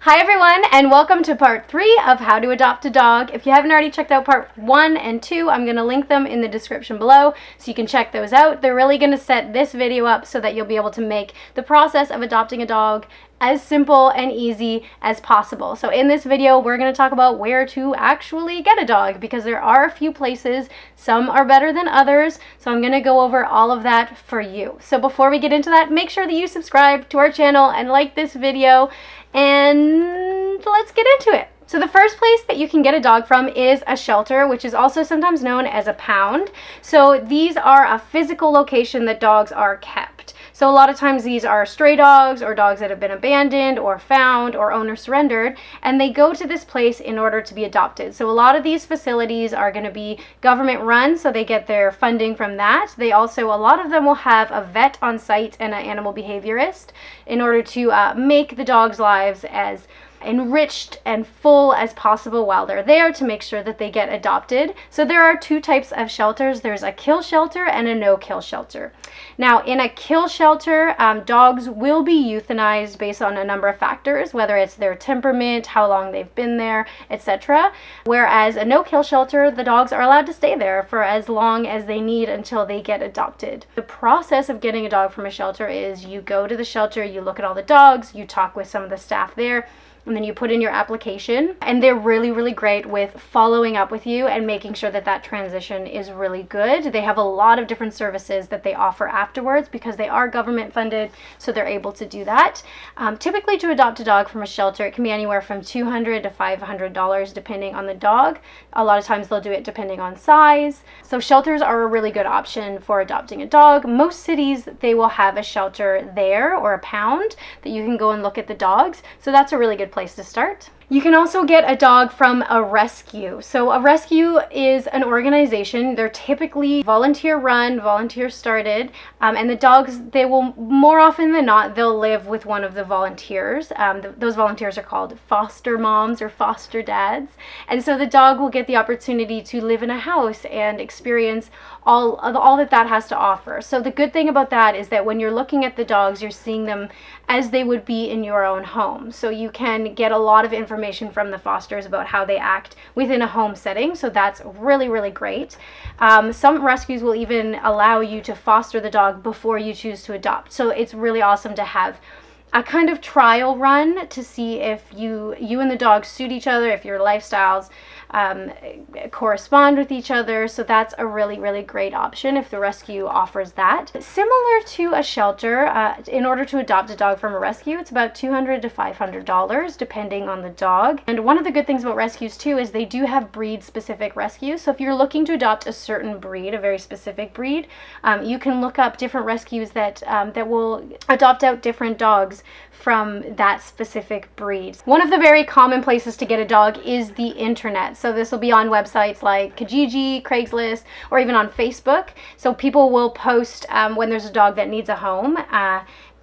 Hi everyone, and welcome to part 3 of how to adopt a dog. If you haven't already checked out part 1 and 2, I'm going to link them in the description below so you can check those out. They're really going to set this video up so that you'll be able to make the process of adopting a dog as simple and easy as possible. So in this video, we're going to talk about where to actually get a dog because there are a few places. Some are better than others. So I'm going to go over all of that for you. So before we get into that, make sure that you subscribe to our channel and like this video, and let's get into it. So the first place that you can get a dog from is a shelter, which is also sometimes known as a pound. So these are a physical location that dogs are kept. So a lot of times these are stray dogs or dogs that have been abandoned or found or owner surrendered, and they go to this place in order to be adopted. So a lot of these facilities are going to be government run, so they get their funding from that. They also, a lot of them will have a vet on site and an animal behaviorist in order to make the dogs' lives as enriched and full as possible while they're there to make sure that they get adopted. So there are two types of shelters. There's a kill shelter and a no-kill shelter. Now, in a kill shelter, dogs will be euthanized based on a number of factors, whether it's their temperament, how long they've been there, etc. Whereas a no-kill shelter, the dogs are allowed to stay there for as long as they need until they get adopted. The process of getting a dog from a shelter is you go to the shelter, you look at all the dogs, you talk with some of the staff there, and then you put in your application, and they're really, really great with following up with you and making sure that that transition is really good. They have a lot of different services that they offer afterwards because they are government funded, so they're able to do that. Typically, to adopt a dog from a shelter, it can be anywhere from $200 to $500 depending on the dog. A lot of times they'll do it depending on size. So shelters are a really good option for adopting a dog. Most cities, they will have a shelter there or a pound that you can go and look at the dogs. So that's a really good place to start. You can also get a dog from a rescue. So a rescue is an organization. They're typically volunteer run, volunteer started, and the dogs, they will more often than not, they'll live with one of the volunteers. Those volunteers are called foster moms or foster dads. And so the dog will get the opportunity to live in a house and experience all that has to offer. So the good thing about that is that when you're looking at the dogs, you're seeing them as they would be in your own home. So you can get a lot of information from the fosters about how they act within a home setting. So that's really, really great. Some rescues will even allow you to foster the dog before you choose to adopt. So it's really awesome to have a kind of trial run to see if you and the dog suit each other, if your lifestyles correspond with each other. So that's a really, really great option if the rescue offers that. Similar to a shelter, in order to adopt a dog from a rescue, it's about $200 to $500 depending on the dog. And one of the good things about rescues too is they do have breed specific rescues. So if you're looking to adopt a certain breed, a very specific breed, you can look up different rescues that will adopt out different dogs from that specific breed. One of the very common places to get a dog is the internet. So this will be on websites like Kijiji, Craigslist, or even on Facebook. So people will post when there's a dog that needs a home.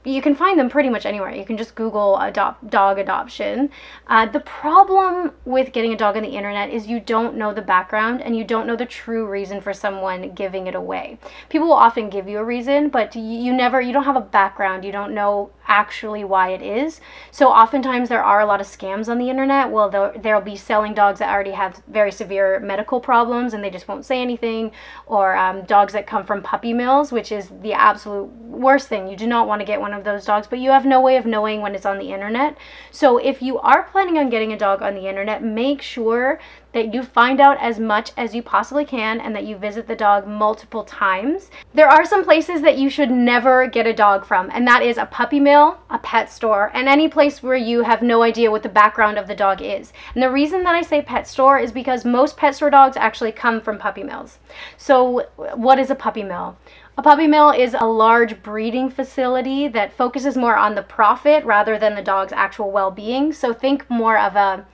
You can find them pretty much anywhere. You can just Google dog adoption. The problem with getting a dog on the internet is you don't know the background and you don't know the true reason for someone giving it away. People will often give you a reason, but you don't have a background. You don't know actually why it is. So oftentimes there are a lot of scams on the internet. Well, they'll be selling dogs that already have very severe medical problems and they just won't say anything, or dogs that come from puppy mills, which is the absolute worst thing. You do not want to get one of those dogs, but you have no way of knowing when it's on the internet. So if you are planning on getting a dog on the internet, make sure that you find out as much as you possibly can and that you visit the dog multiple times. There are some places that you should never get a dog from, and that is a puppy mill, a pet store, and any place where you have no idea what the background of the dog is. And the reason that I say pet store is because most pet store dogs actually come from puppy mills. So what is a puppy mill? A puppy mill is a large breeding facility that focuses more on the profit rather than the dog's actual well-being. So think more of a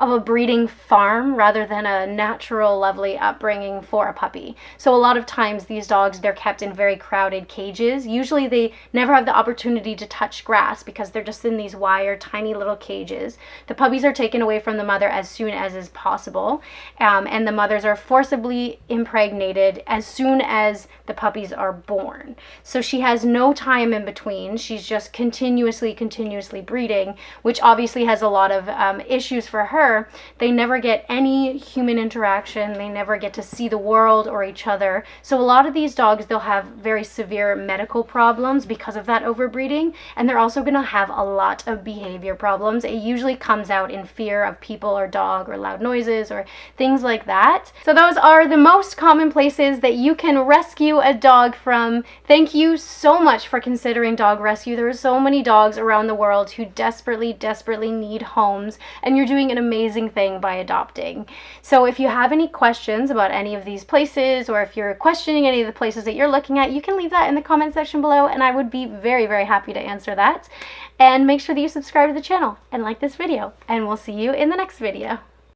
of a breeding farm rather than a natural, lovely upbringing for a puppy. So a lot of times these dogs, they're kept in very crowded cages. Usually they never have the opportunity to touch grass because they're just in these wire, tiny little cages. The puppies are taken away from the mother as soon as is possible, and the mothers are forcibly impregnated as soon as the puppies are born. So she has no time in between. She's just continuously breeding, which obviously has a lot of issues for her. They never get any human interaction. They never get to see the world or each other. So a lot of these dogs, they'll have very severe medical problems because of that overbreeding, and they're also going to have a lot of behavior problems. It usually comes out in fear of people or dog or loud noises or things like that. So those are the most common places that you can rescue a dog from. Thank you so much for considering dog rescue. There are so many dogs around the world who desperately need homes, and you're doing an amazing thing by adopting. So if you have any questions about any of these places, or if you're questioning any of the places that you're looking at, you can leave that in the comment section below, and I would be very happy to answer that. And make sure that you subscribe to the channel and like this video, and we'll see you in the next video.